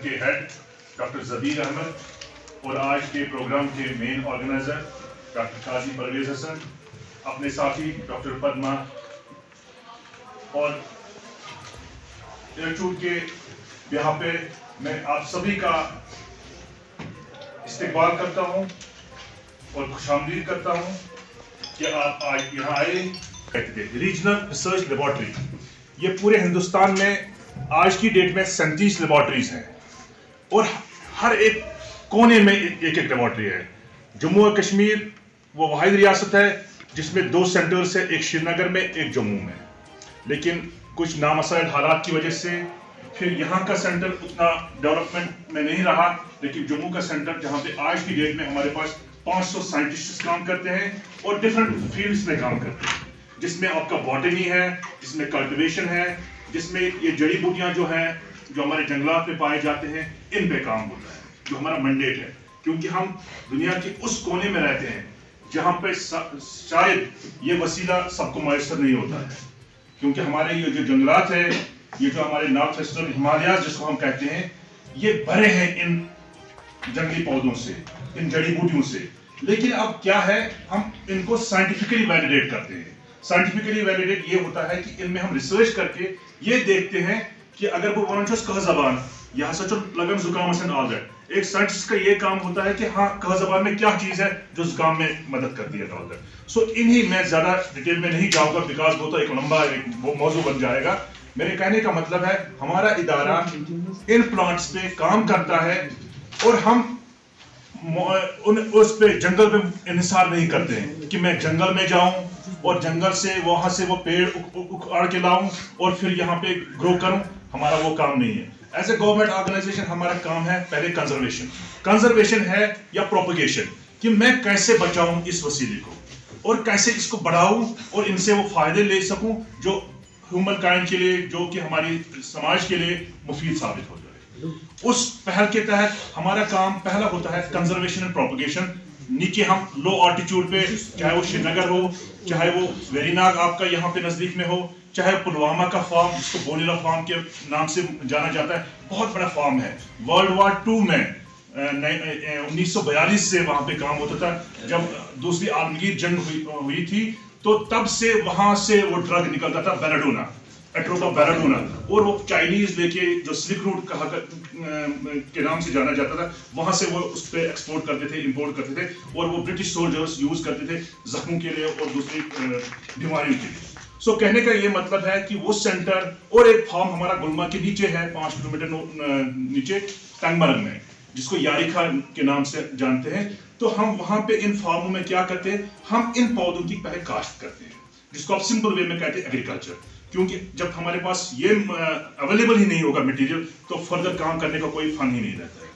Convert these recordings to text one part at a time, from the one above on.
کے head doctor زبیر احمد اور آج کے پروگرام کے مین آرگنائزر ڈاکٹر قاضی پرویز حسن، اپنے ساتھی ڈاکٹر پدما، اور انسٹیٹیوٹ کے یہاں پہ میں آپ سبھی کا استقبال کرتا ہوں اور خوش آمدید کرتا ہوں کہ آپ آج یہاں آئے. ریجنل ریسرچ لیبارٹری، یہ پورے ہندوستان میں آج کی ڈیٹ میں 37 لیبارٹریز ہیں اور ہر ایک کونے میں ایک ایک لیبارٹری ہے. جموں و کشمیر وہ واحد ریاست ہے جس میں 2 سینٹرز ہیں، ایک شری نگر میں ایک جموں میں، لیکن کچھ نامساعد حالات کی وجہ سے پھر یہاں کا سینٹر اتنا ڈیولپمنٹ میں نہیں رہا، لیکن جموں کا سینٹر جہاں پہ آج کی ڈیٹ میں ہمارے پاس 500 سائنٹسٹ کام کرتے ہیں اور ڈفرنٹ فیلڈز میں کام کرتے ہیں، جس میں آپ کا باٹنی ہے، جس میں کلٹیویشن ہے، جس میں یہ جڑی بوٹیاں جو ہیں جو ہمارے جنگلات میں پائے جاتے ہیں ان پہ کام ہوتا ہے، جو ہمارا منڈیٹ ہے. کیونکہ ہم دنیا کے اس کونے میں رہتے ہیں جہاں پہ شاید یہ وسیلہ سب کو میسر نہیں ہوتا ہے، کیونکہ ہمارے یہ جو جنگلات ہیں، یہ جو ہمارے نارتھ ایسٹرن ہمالیاز جس کو ہم کہتے ہیں، یہ بھرے ہیں ان جنگلی پودوں سے، ان جڑی بوٹیوں سے. لیکن اب کیا ہے، ہم ان کو سائنٹیفکلی ویلیڈیٹ کرتے ہیں. سائنٹیفکلی ویلیڈیٹ یہ ہوتا ہے کہ ان میں ہم ریسرچ کر کے یہ دیکھتے ہیں کہ اگر وہ ونچ کہ زبان یہاں سے لگن زکام سے آل دیٹ، ایک سائنٹسٹ کا یہ کام ہوتا ہے کہ ہاں کہ زبان میں کیا چیز ہے جو زکام میں مدد کرتی ہے آل دیٹ. سو انہی میں زیادہ ڈیٹیل میں نہیں جاؤں گا بیکاز وہ تو ایک لمبا وہ موضوع بن جائے گا. میرے کہنے کا مطلب ہے ہمارا ادارہ ان پلانٹس پہ کام کرتا ہے اور ہم اس پہ جنگل پہ انحصار نہیں کرتے ہیں کہ میں جنگل میں جاؤں اور جنگل سے وہاں سے وہ پیڑ اکھاڑ کے لاؤں اور پھر یہاں پہ گرو کروں. ہمارا وہ کام نہیں ہے. ایز اے گورنمنٹ آرگنائزیشن ہمارا کام ہے پہلے کنزرویشن ہے یا پروپیگیشن، کہ میں کیسے بچاؤں اس وسیلے کو اور کیسے اس کو بڑھاؤں اور ان سے وہ فائدے لے سکوں جو ہیومن کائنڈ کے لیے، جو کہ ہماری سماج کے لیے مفید ثابت ہو جائے. اس پہل کے تحت ہمارا کام پہلا ہوتا ہے کنزرویشن اینڈ پروپیگیشن. نیچے ہم لو آلٹیٹیوڈ پہ، چاہے وہ شری نگر ہو، چاہے وہ ویری ناگ آپ کا یہاں پہ نزدیک میں ہو، چاہے پلوامہ کا فارم جس کو بونیلا فارم کے نام سے جانا جاتا ہے، بہت بڑا فارم ہے. ورلڈ وار 2 میں 1942 سے وہاں پہ کام ہوتا تھا. جب دوسری عالمگیر جنگ ہوئی تھی تو تب سے وہاں سے وہ ڈرگ نکلتا تھا بیلاڈونا، ایٹروپا بیلاڈونا، اور وہ چائنیز لے کے جو سلک روٹ کے نام سے جانا جاتا تھا، وہاں سے وہ اس پہ ایکسپورٹ کرتے تھے، امپورٹ کرتے تھے، اور وہ برٹش سولجرز یوز کرتے تھے زخموں کے لیے اور دوسری بیماریوں کے لیے. سو کہنے کا یہ مطلب ہے کہ وہ سینٹر اور ایک فارم ہمارا گلمرگ کے نیچے ہے، 5 کلومیٹر نیچے ٹنگ مرگ میں، جس کو یاریخا کے نام سے جانتے ہیں. تو ہم وہاں پہ ان فارموں میں کیا کرتے ہیں، ہم ان پودوں کی پہلے کاشت کرتے ہیں، جس کو آپ سمپل وے میں کہتے ہیں ایگریکلچر. کیونکہ جب ہمارے پاس یہ اویلیبل ہی نہیں ہوگا مٹیریل تو فردر کام کرنے کا کوئی فن ہی نہیں رہتا ہے.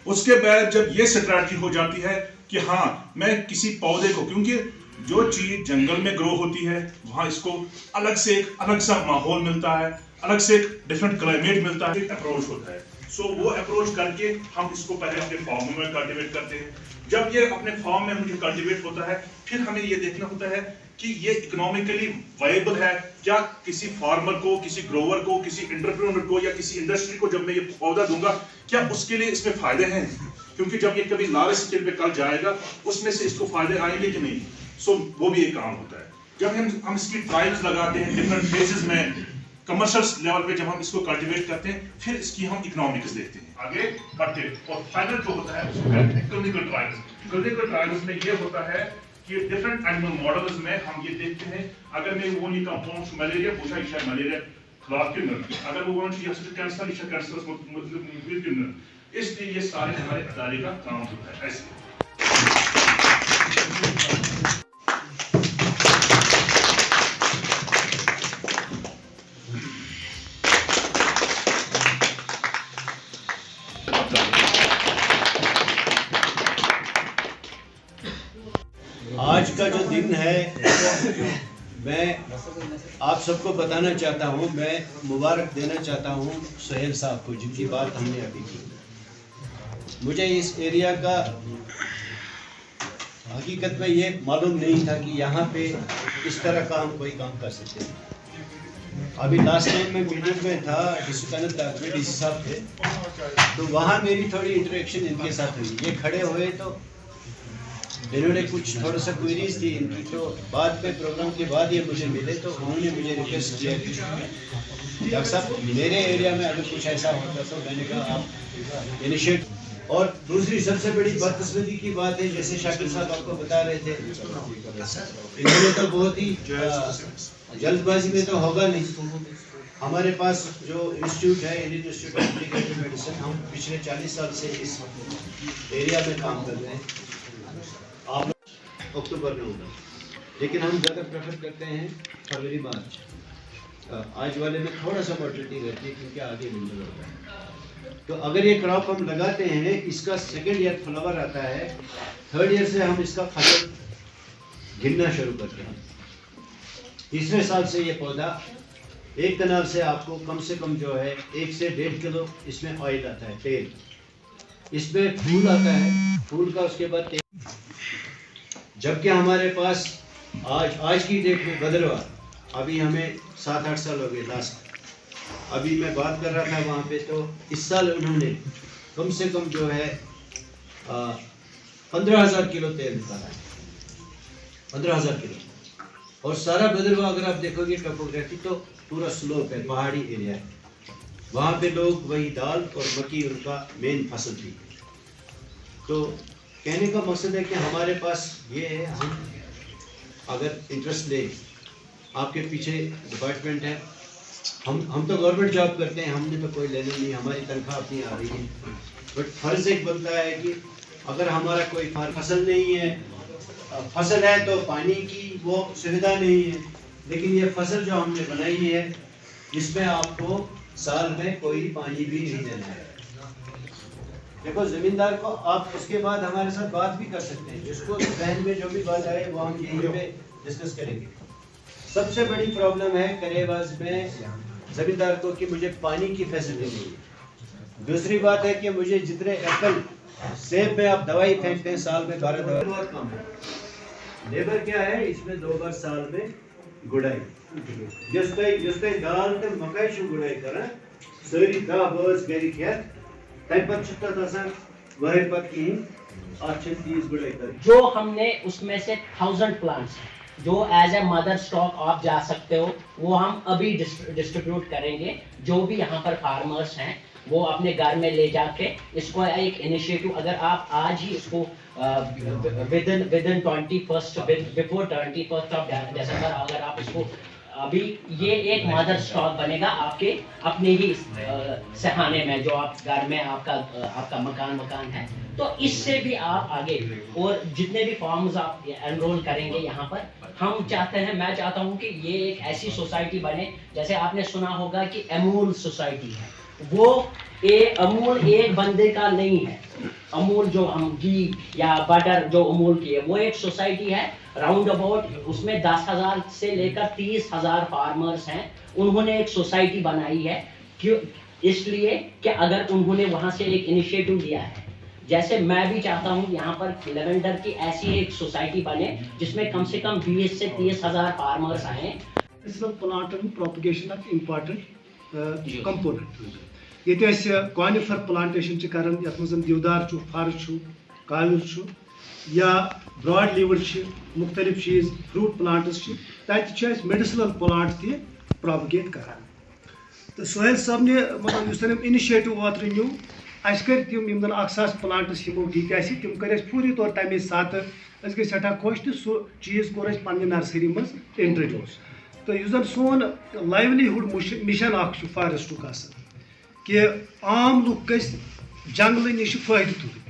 اس کے بعد جب یہ اسٹریٹجی ہو جاتی ہے کہ ہاں میں کسی پودے کو، کیونکہ جو چیز جنگل میں گرو ہوتی ہے وہاں اس کو الگ سے ایک الگ سا ماحول ملتا ہے، الگ سے ایک ڈفرنٹ کلائمیٹ ملتا ہے، ایک اپروچ ہوتا ہے. سو وہ اپروچ کر کے ہم اس کو پہلے اپنے فارموں میں کلٹیویٹ کرتے ہیں. جب یہ اپنے فارم میں مجھے کلٹیویٹ ہوتا ہے پھر ہمیں یہ دیکھنا ہوتا ہے کہ یہ اکنامکلی وائبل ہے کیا. کسی فارمر کو، کسی گروور کو، کسی انٹرپرینور کو یا کسی انڈسٹری کو جب میں یہ پودا دوں گا کیا اس کے لیے اس میں فائدے ہیں، کیونکہ جب یہ کبھی لارج اسکیل پہ کل جائے گا اس میں سے اس کو فائدے آئیں گے کہ نہیں. سو وہ بھی ایک کام ہوتا ہے. جب ہم اس کی ٹرائلز لگاتے ہیں ڈفرنٹ فیزز میں، کمرشل لیول پہ جب ہم اس کو کلٹیویٹ کرتے ہیں پھر اس کی ہم اکنامکس دیکھتے ہیں آگے بڑھتے ہیں. اور فائنل جو ہوتا ہے اس کو کہتے ہیں کلینکل ٹرائلز. کلینکل ٹرائلز میں یہ ہوتا ہے کہ ڈفرنٹ اینیمل ماڈلز میں ہم یہ دیکھتے ہیں اگر میں وہ نہیں کمپاؤنڈ ملیریا پوچھا یہ ملیریا خلاف کن، اگر وہ یہ کینسر یہ کینسر مطلب کن، اس لیے یہ سارے ہمارے ادارے کا کام ہوتا ہے. ایسے آج کا جو دن ہے میں آپ سب کو بتانا چاہتا ہوں، میں مبارک دینا چاہتا ہوں سہیل صاحب کو جن کی بات ہم نے ابھی کی. مجھے اس ایریا کا حقیقت میں یہ معلوم نہیں تھا کہ یہاں پہ اس طرح کا ہم کوئی کام کر سکتے ہیں. ابھی لاسٹ ٹائم میں میٹنگ میں تھا ڈسٹرکٹ میں ڈی سی صاحب تھے, تو وہاں میری تھوڑی انٹریکشن ان کے ساتھ ہوئی. یہ کھڑے ہوئے تو انہوں نے کچھ تھوڑا سا کوئریز تھی ان کی, تو بعد میں پروگرام کے بعد یہ مجھے ملے تو انہوں نے مجھے ریکویسٹ کیا کہ ڈاکٹر صاحب میرے ایریا میں اگر کچھ ایسا ہوتا تو میں نے کہا آپ انیشیٹ. اور دوسری سب سے بڑی بدقسمتی کی بات ہے, جیسے شاکر صاحب آپ کو بتا رہے تھے, انہوں نے تو بہت ہی جلد بازی میں تو ہوگا نہیں. ہمارے پاس جو انسٹیٹیوٹ ہے انڈین انسٹیٹیوٹ آف اپلیکیٹڈ میڈیسن, ہم پچھلے 40 سال سے اس ایریا میں کام کر رہے ہیں. آپ اکتوبر میں ہوگا, لیکن ہم زیادہ پریفر کرتے ہیں فروری مارچ. آج والے میں تھوڑا سا مارٹیلٹی رہتی ہے کیونکہ آگے ونٹر ہوتا ہے. تو اگر یہ کراپ ہم لگاتے ہیں, اس کا سیکنڈ ایئر فلاور آتا ہے, تھرڈ ایئر سے ہم اس کا فصل گننا شروع کرتے ہیں. تیسرے سال سے یہ پودا ایک کنال سے آپ کو کم سے کم جو ہے 1 سے 1.5 کلو اس میں آئل آتا ہے, تیل. اس میں پھول آتا ہے, پھول کا اس کے بعد تیل. جبکہ ہمارے پاس آج کی ڈیٹ میں بدروا, ابھی ہمیں 7-8 سال ہو گئے لاسٹ. ابھی میں بات کر رہا تھا وہاں پہ, تو اس سال انہوں نے کم سے کم جو ہے 15,000 کلو تیل نکالا ہے, 15,000 کلو. اور سارا بدروا اگر آپ دیکھو گے ٹوپوگرافی تو پورا سلوپ ہے, پہاڑی ایریا ہے. وہاں پہ لوگ وہی دال اور مکی ان کا مین فصل تھی. تو کہنے کا مقصد ہے کہ ہمارے پاس یہ ہے, ہم اگر انٹرسٹ لیں, آپ کے پیچھے ڈپارٹمنٹ ہے, ہم تو گورنمنٹ جاب کرتے ہیں, ہم نے تو کوئی لینا نہیں, ہماری تنخواہ اپنی آ رہی ہے. بٹ فرض ایک بنتا ہے کہ اگر ہمارا کوئی فصل نہیں ہے, فصل ہے تو پانی کی وہ سویدھا نہیں ہے, لیکن یہ فصل جو ہم نے بنائی ہے اس میں آپ کو سال میں کوئی پانی بھی نہیں دینا ہے. دیکھو زمیندار کو آپ اس کے بعد ہمارے ساتھ بات بھی کر سکتے ہیں, جس کو ذہن میں جو بھی بات آئے وہ ہم یہیں پہ ڈسکس کریں گے. سب سے بڑی پرابلم ہے کرے باز میں زمیندار کو کہ مجھے پانی کی فیسلٹی نہیں ہے. دوسری بات ہے کہ مجھے جتنے ایپل سیب میں آپ دوائی پھینکتے ہیں سال میں 12 دوائی, بہت کم ہے. لیبر کیا ہے اس میں 2 بار سال میں گڑائی, جس پہ دال تو مکئی چھو گڑائی کرا ساری 10 بٲژ گری کھیت, تمہیں پتہ چھُ تتھ آسان وہر پتہ کہین اتھ چھِ 30 گڑائی کرٕنۍ. جو ہم نے اس میں سے 1000 پلانٹس جو ایز اے مدر سٹاک آپ جا سکتے ہو, وہ ہم ابھی ڈسٹریبیوٹ کریں گے. جو بھی یہاں پر فارمرز ہیں وہ اپنے گھر میں لے جا کے اس کو ایک انیشیٹو, اگر آپ آج ہی اس کو ودن 21st بفور 21st آف دسمبر اگر آپ اس کو ابھی, یہ ایک مدر سٹاک بنے گا آپ کے اپنے ہی سہانے میں, جو آپ گھر میں آپ کا مکان ہے. تو اس سے بھی آپ آگے, اور جتنے بھی فارمز آپ انرول کریں گے یہاں پر, ہم چاہتے ہیں, میں چاہتا ہوں کہ یہ ایک ایسی سوسائٹی بنے, جیسے آپ نے سنا ہوگا کہ امول سوسائٹی ہے. وہ امول ایک بندے کا نہیں ہے. امول جو ہم گھی یا بٹر جو امول کی ہے, وہ ایک سوسائٹی ہے راؤنڈ اباؤٹ, اس میں 10,000 سے لے کر 30,000 فارمرز ہیں. انہوں نے ایک سوسائٹی بنائی ہے, اس لیے کہ اگر انہوں نے وہاں سے ایک انیشیٹو لیا ہے, جیسے میں بھی چاہتا ہوں یہاں پر لیونڈر کی ایسی ایک سوسائٹی بنے جس میں کم سے کم 20 سے 30,000 فارمرز آئیں. پلانٹ پروپگیشن اکھ امپارٹنٹ کمپوننٹ. یہ کانفر پلانٹیشن کران, یتھ مز دیودار فر کالر یا براڈ لیوڈ مختلف چیز فروٹ پلانٹس, تت میڈیسنل پلانٹ تہ پروپگیٹ کران. تو سہیل صاحب نے مطلب اس انیشیٹو اوتر نیو, اس کر تم یم 1,000 پلانٹس ہمو ٹھیک آس تم کر پوری طور تمے سات اس گئی سٹھا خوش, تو سہ چیز کور پنہ نرسری مز انٹروڈیوس. تو اس زن سون لائیولیہڈ مشن اخ فارسٹک آسان کہ عام لوگ گژھِ جنگل نش فائدہ تُلٕنۍ,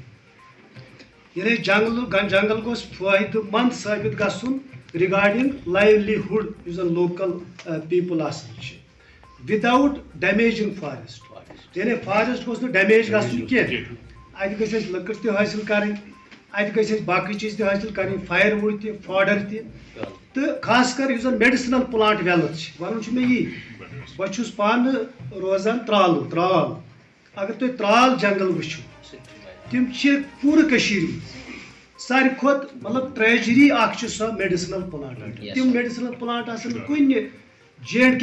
یعنی جنگل گوٚژھ فائدہ مند ثابت گژھُن رگارڈنگ لائیولیہڈ یُس زن لوکل پیپل آسان چھِ, وداؤٹ ڈیمیجنگ فارسٹ. یعنی فارسٹ گوٚژھ نہٕ ڈیمیج گژھُن کینٛہہ. اتہِ گژھِ اَسہِ لٔکٕر تہِ حٲصِل کَرٕنۍ, اتہِ گژھِ اَسہِ باقٕے چیٖز تہِ حٲصِل کَرٕنۍ, فایر وُڈ تہِ, فاڈر تہِ, تہٕ خاص کر یُس زن میڈِسنل پلانٹ ویلتھ چھِ, وَنُن چھُ مےٚ یی, بہٕ چھُس پانہٕ روزان ترال. اگر تُہۍ ترال جنگل وٕچھِو تِم چھِ پوٗرٕ کٔشیٖرِ منٛز ساروی کھۄتہٕ مطلب ٹریجری اکھ چھِ سۄ میڈِسنل پلانٹ. تِم میڈِسنل پلانٹ آسان نہٕ کُنہِ J&K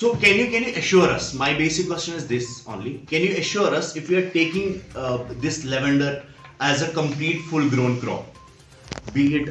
so can you assure us, my basic question is this only, can you assure us if we are taking this lavender as a complete full grown crop, be it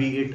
be it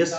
yes